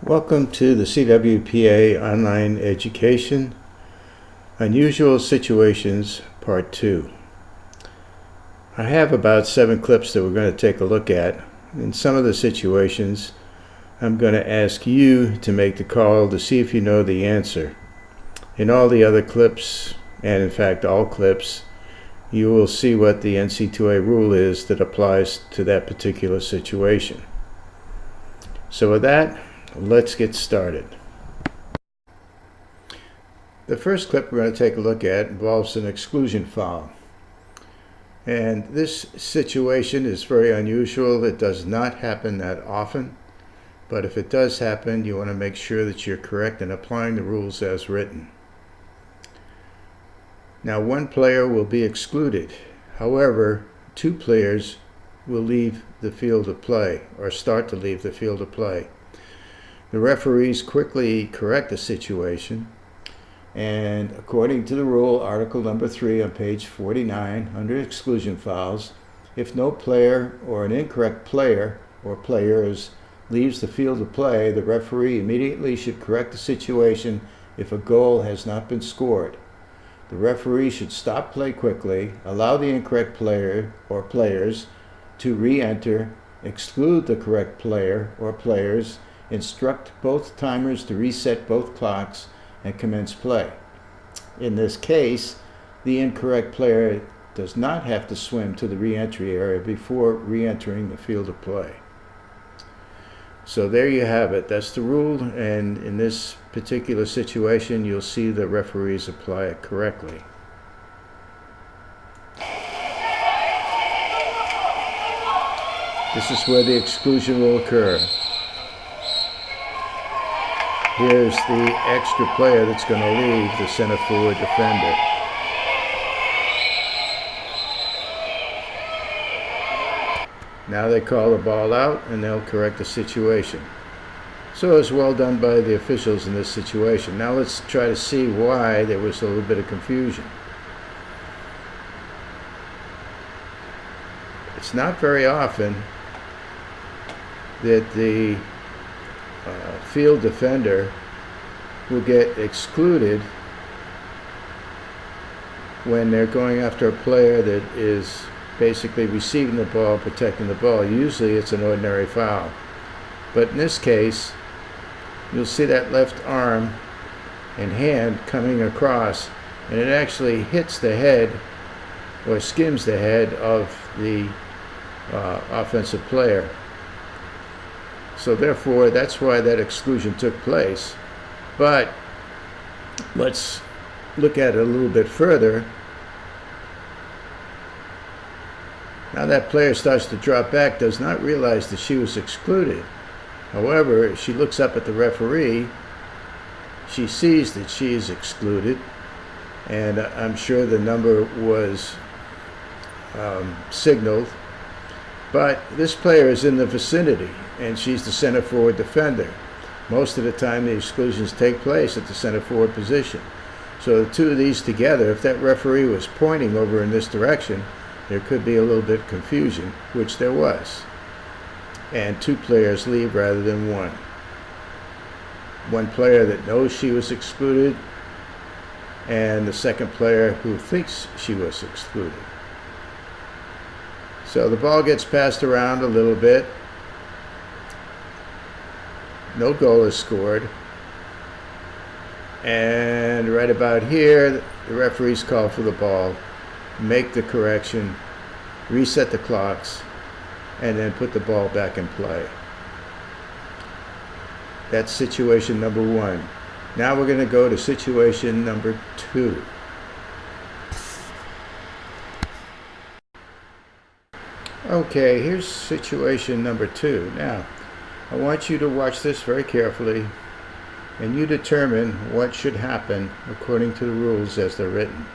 Welcome to the CWPA Online Education, Unusual Situations, Part 2. I have about 7 clips that we're going to take a look at. In some of the situations, I'm going to ask you to make the call to see if you know the answer. In all the other clips, and in fact all clips, you will see what the NCAA rule is that applies to that particular situation. So with that, let's get started. The first clip we're going to take a look at involves an exclusion foul. And this situation is very unusual. It does not happen that often. But if it does happen, you want to make sure that you're correct in applying the rules as written. Now, one player will be excluded. However, 2 players will leave the field of play or start to leave the field of play. The referees quickly correct the situation, and according to the rule, article number 3 on page 49, under exclusion fouls, if no player or an incorrect player or players leaves the field of play, the referee immediately should correct the situation if a goal has not been scored. The referee should stop play quickly, allow the incorrect player or players to re-enter, exclude the correct player or players, instruct both timers to reset both clocks, and commence play. In this case, the incorrect player does not have to swim to the re-entry area before re-entering the field of play. So there you have it. That's the rule, and in this particular situation, you'll see the referees apply it correctly. This is where the exclusion will occur. Here's the extra player that's going to leave, the center forward defender. Now they call the ball out and they'll correct the situation. So it was well done by the officials in this situation. Now let's try to see why there was a little bit of confusion. It's not very often that the field defender will get excluded when they're going after a player that is basically receiving the ball, protecting the ball. Usually it's an ordinary foul. But in this case, you'll see that left arm and hand coming across, and it actually hits the head or skims the head of the offensive player. So therefore, that's why that exclusion took place. But let's look at it a little bit further. Now that player starts to drop back, does not realize that she was excluded. However, she looks up at the referee. She sees that she is excluded, and I'm sure the number was signaled. But this player is in the vicinity, and she's the center forward defender. Most of the time the exclusions take place at the center forward position. So the two of these together, if that referee was pointing over in this direction, there could be a little bit of confusion, which there was. And 2 players leave rather than 1. One player that knows she was excluded, and the second player who thinks she was excluded. So the ball gets passed around a little bit. No goal is scored. And right about here, the referees call for the ball, make the correction, reset the clocks, and then put the ball back in play. That's situation number 1. Now we're going to go to situation number 2. Okay, here's situation number 2. Now, I want you to watch this very carefully, and you determine what should happen according to the rules as they're written.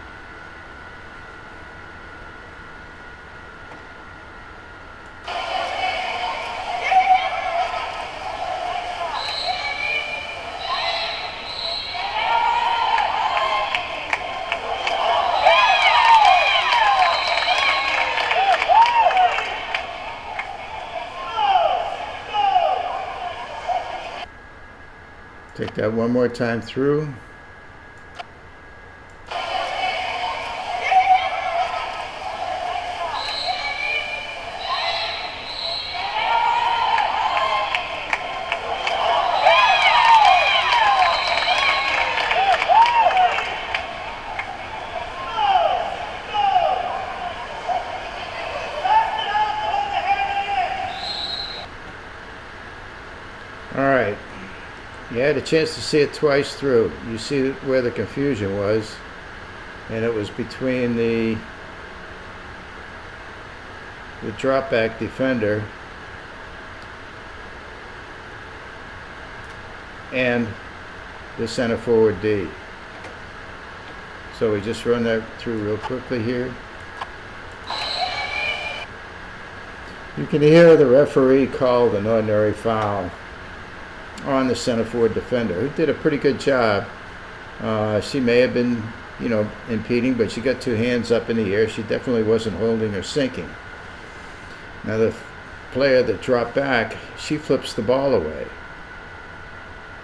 Take that one more time through. Alright, you had a chance to see it twice through. You see where the confusion was, and it was between the drop back defender and the center forward D. So we just run that through real quickly here. You can hear the referee called an ordinary foul on the center forward defender, who did a pretty good job. She may have been, impeding, but she got two hands up in the air. She definitely wasn't holding or sinking. Now the player that dropped back, she flips the ball away.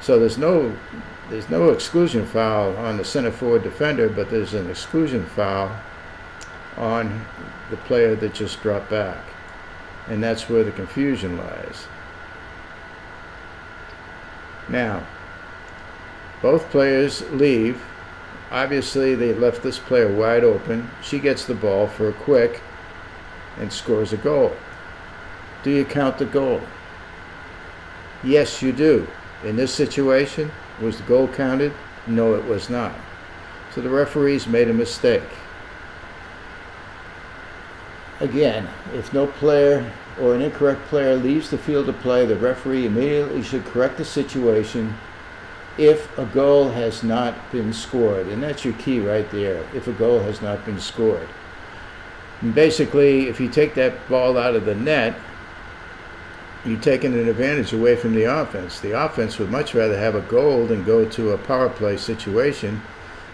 So there's no exclusion foul on the center forward defender, but there's an exclusion foul on the player that just dropped back. And that's where the confusion lies. Now, both players leave. Obviously, they left this player wide open. She gets the ball for a quick and scores a goal. Do you count the goal? Yes, you do. In this situation, was the goal counted? No, it was not. So the referees made a mistake. Again, if no player or an incorrect player leaves the field of play, the referee immediately should correct the situation if a goal has not been scored. And that's your key right there, if a goal has not been scored. And basically, if you take that ball out of the net, you're taking an advantage away from the offense. The offense would much rather have a goal than go to a power play situation,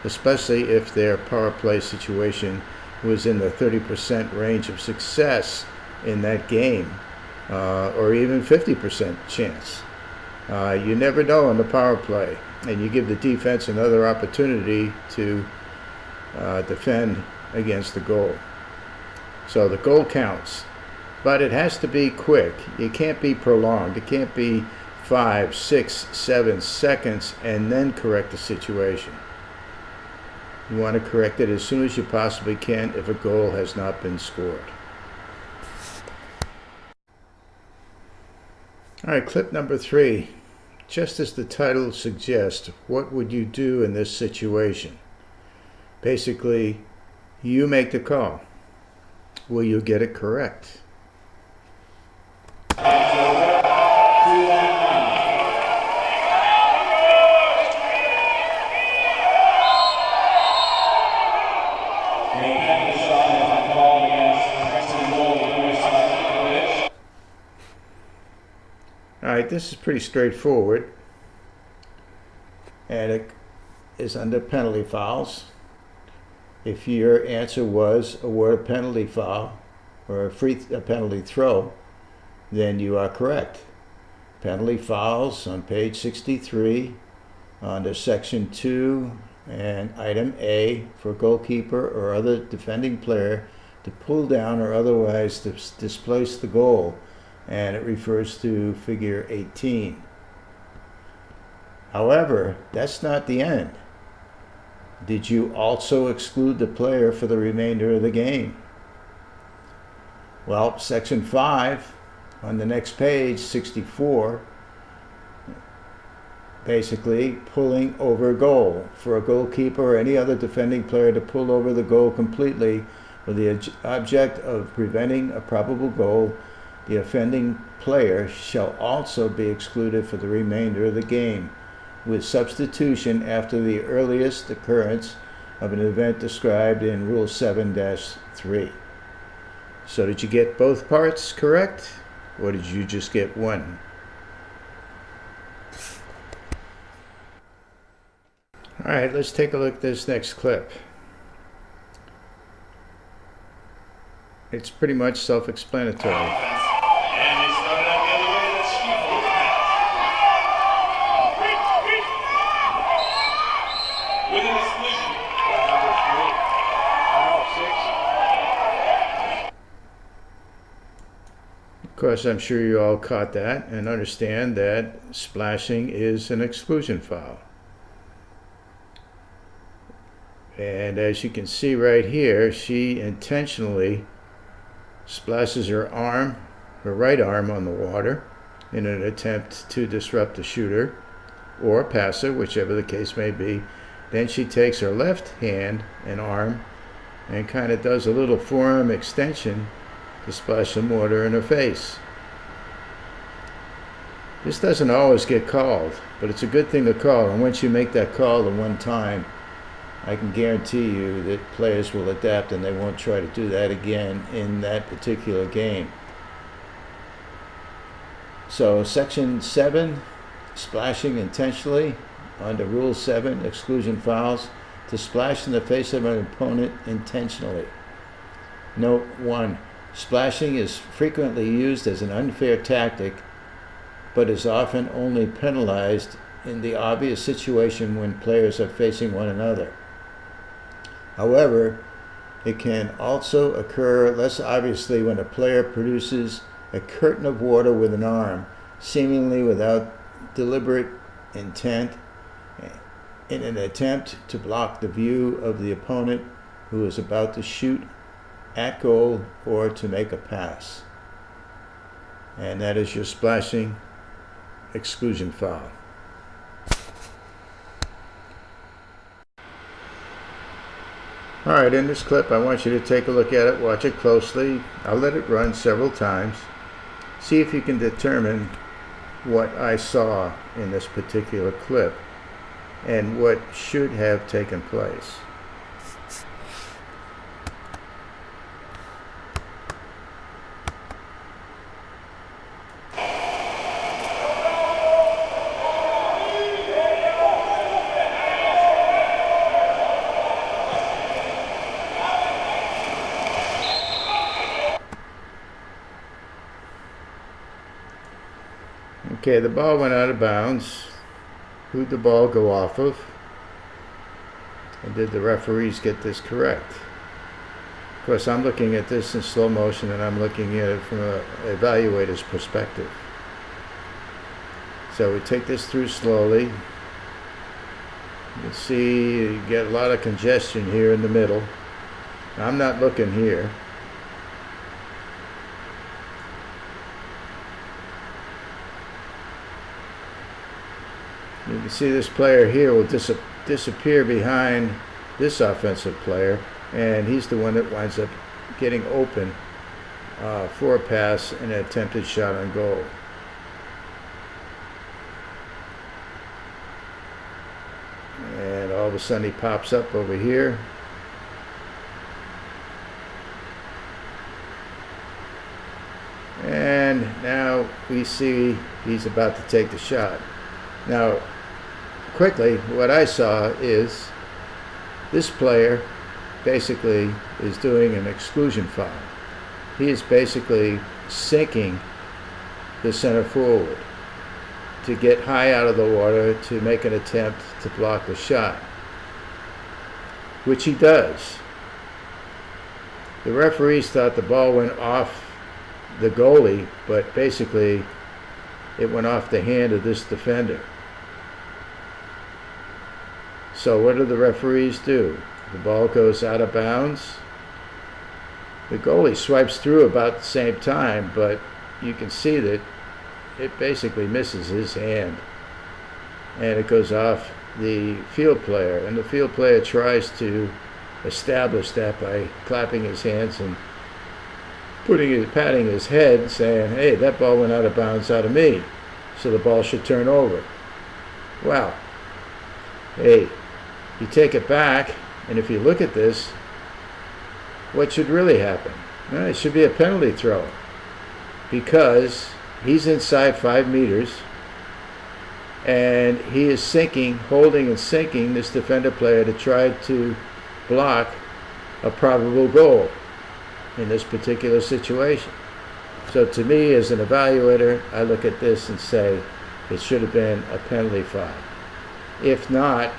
especially if their power play situation was in the 30% range of success in that game, or even 50% chance. You never know on the power play, and you give the defense another opportunity to defend against the goal. So the goal counts, but it has to be quick. It can't be prolonged. It can't be 5, 6, 7 seconds and then correct the situation. You want to correct it as soon as you possibly can if a goal has not been scored. All right, clip number 3. Just as the title suggests, what would you do in this situation? Basically, you make the call. Will you get it correct? Alright, this is pretty straightforward, and it is under penalty fouls. If your answer was award a penalty foul or a penalty throw, then you are correct. Penalty fouls on page 63 under section 2 and item A for goalkeeper or other defending player to pull down or otherwise displace the goal, and it refers to figure 18. However, that's not the end. Did you also exclude the player for the remainder of the game? Well, section 5 on the next page, 64, basically pulling over goal. For a goalkeeper or any other defending player to pull over the goal completely with the object of preventing a probable goal, the offending player shall also be excluded for the remainder of the game, with substitution after the earliest occurrence of an event described in Rule 7-3. So did you get both parts correct, or did you just get one? All right, let's take a look at this next clip. It's pretty much self-explanatory. course, I'm sure you all caught that and understand that splashing is an exclusion foul. And as you can see right here, she intentionally splashes her right arm on the water in an attempt to disrupt the shooter or passer, whichever the case may be. Then she takes her left hand and arm and kind of does a little forearm extension to splash some water in her face. This doesn't always get called, but it's a good thing to call, and once you make that call the one time, I can guarantee you that players will adapt and they won't try to do that again in that particular game. So Section 7, splashing intentionally, under Rule 7, exclusion fouls, to splash in the face of an opponent intentionally. Note 1. Splashing is frequently used as an unfair tactic, but is often only penalized in the obvious situation when players are facing one another. However, it can also occur less obviously when a player produces a curtain of water with an arm, seemingly without deliberate intent, in an attempt to block the view of the opponent who is about to shoot at goal or to make a pass. And that is your splashing exclusion foul. Alright, in this clip I want you to take a look at it, watch it closely. I'll let it run several times. See if you can determine what I saw in this particular clip and what should have taken place. Okay, the ball went out of bounds. Who'd the ball go off of? And did the referees get this correct? Of course, I'm looking at this in slow motion and I'm looking at it from an evaluator's perspective. So we take this through slowly. You can see you get a lot of congestion here in the middle. I'm not looking here. You can see this player here will disappear behind this offensive player, and he's the one that winds up getting open for a pass and an attempted shot on goal. And all of a sudden he pops up over here. And now we see he's about to take the shot. Now, quickly, what I saw is this player basically is doing an exclusion foul. He is basically sinking the center forward to get high out of the water to make an attempt to block the shot, which he does. The referees thought the ball went off the goalie, but basically it went off the hand of this defender. So what do the referees do? The ball goes out of bounds. The goalie swipes through about the same time, but you can see that it basically misses his hand. And it goes off the field player. And the field player tries to establish that by clapping his hands and patting his head, saying, hey, that ball went out of bounds out of me, so the ball should turn over. Well, hey, you take it back, and if you look at this, what should really happen? Well, it should be a penalty throw, because he's inside 5 meters, and he is sinking, holding and sinking this defender player to try to block a probable goal in this particular situation. So to me, as an evaluator, I look at this and say it should have been a penalty foul. If not,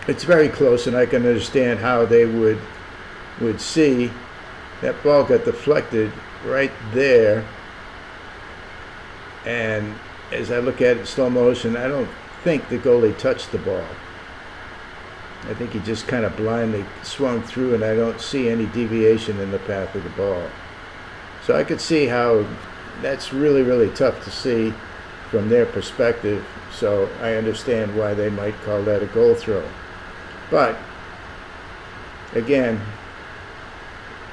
it's very close, and I can understand how they would see that ball got deflected right there And as I look at it in slow motion, I don't think the goalie touched the ball. I think he just kind of blindly swung through, and I don't see any deviation in the path of the ball. So I could see how that's really, really tough to see from their perspective. So I understand why they might call that a goal throw. But again,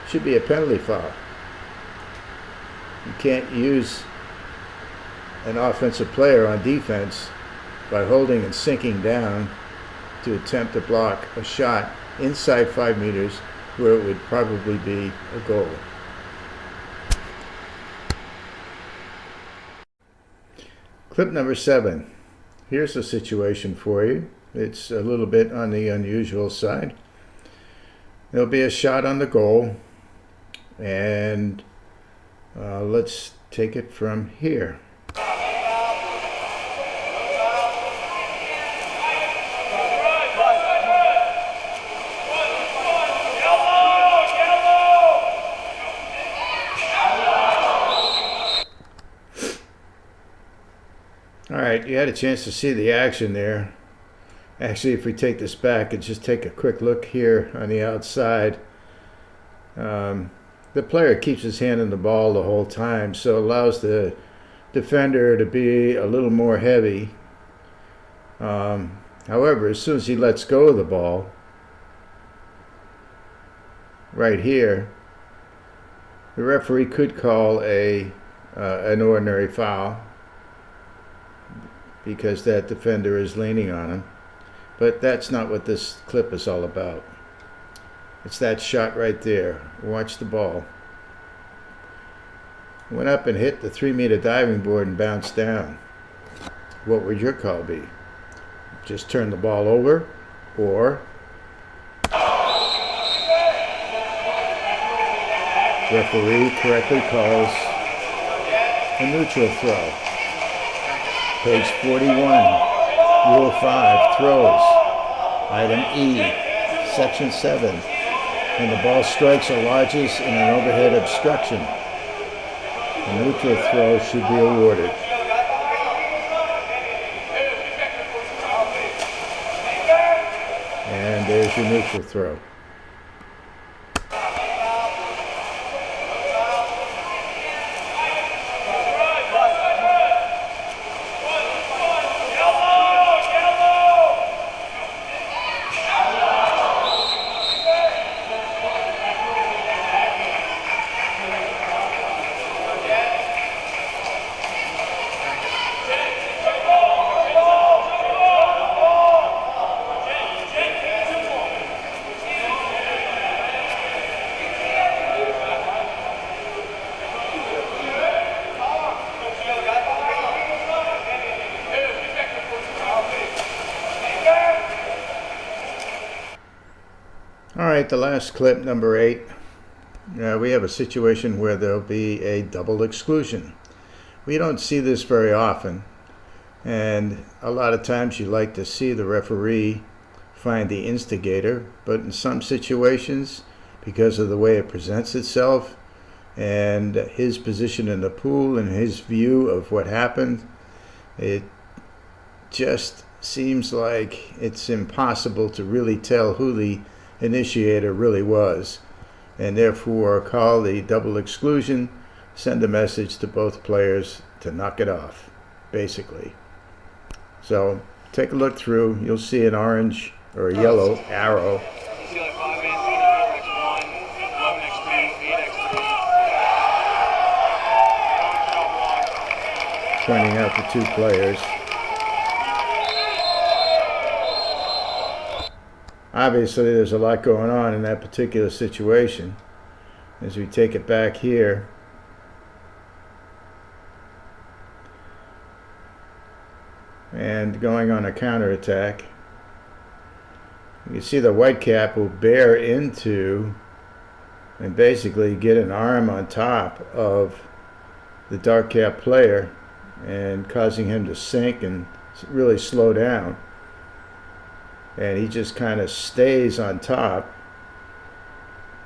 should be a penalty foul. You can't use an offensive player on defense by holding and sinking down to attempt to block a shot inside 5 meters where it would probably be a goal. Clip number 7. Here's a situation for you. It's a little bit on the unusual side. There'll be a shot on the goal, and let's take it from here. All right, you had a chance to see the action there. Actually, if we take this back and just take a quick look here on the outside, the player keeps his hand on the ball the whole time, so allows the defender to be a little more heavy. However, as soon as he lets go of the ball, right here, the referee could call an ordinary foul, because that defender is leaning on him. But that's not what this clip is all about. It's that shot right there. Watch the ball. Went up and hit the 3-meter diving board and bounced down. What would your call be? Just turn the ball over, or referee correctly calls a neutral throw. Page 41, Rule 5, throws. Item E, Section 7. When the ball strikes or lodges in an overhead obstruction, a neutral throw should be awarded. And there's your neutral throw. All right, the last clip, number 8. We have a situation where there'll be a double exclusion. We don't see this very often, and a lot of times you like to see the referee find the instigator, but in some situations, because of the way it presents itself and his position in the pool and his view of what happened, it just seems like it's impossible to really tell who the initiator really was, and therefore call the double exclusion, send a message to both players to knock it off, basically. So take a look through. You'll see an orange or a yellow arrow pointing out the two players. Obviously, there's a lot going on in that particular situation. As we take it back here, and going on a counterattack, you can see the white cap will bear into and basically get an arm on top of the dark cap player and causing him to sink and really slow down. And he just kind of stays on top.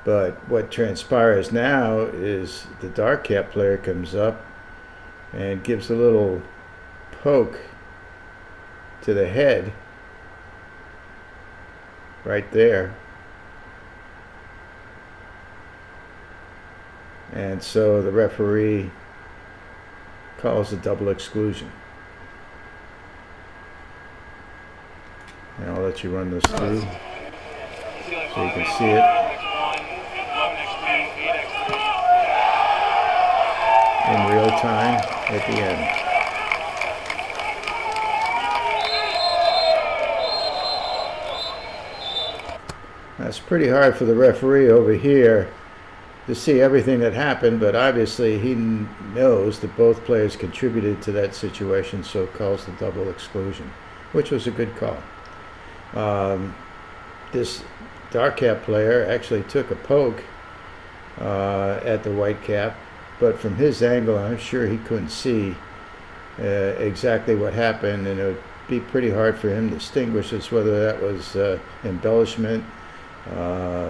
But what transpires now is the dark cap player comes up and gives a little poke to the head right there. And so the referee calls a double exclusion. And I'll let you run this through so you can see it in real time at the end. That's pretty hard for the referee over here to see everything that happened, but obviously he knows that both players contributed to that situation, so calls the double exclusion, which was a good call. This dark cap player actually took a poke at the white cap, but from his angle, I'm sure he couldn't see exactly what happened, and it would be pretty hard for him to distinguish as whether that was embellishment,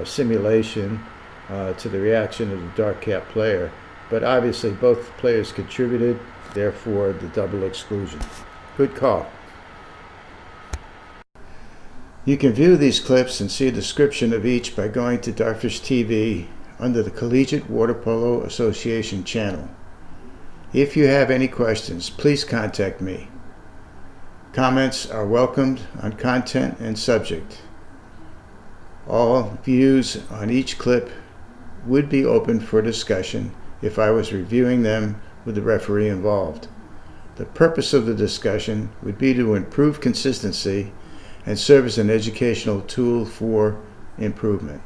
simulation to the reaction of the dark cap player. But obviously both players contributed, therefore the double exclusion. Good call. You can view these clips and see a description of each by going to Darfish TV under the Collegiate Water Polo Association channel. If you have any questions, please contact me. Comments are welcomed on content and subject. All views on each clip would be open for discussion if I was reviewing them with the referee involved. The purpose of the discussion would be to improve consistency and serve as an educational tool for improvement.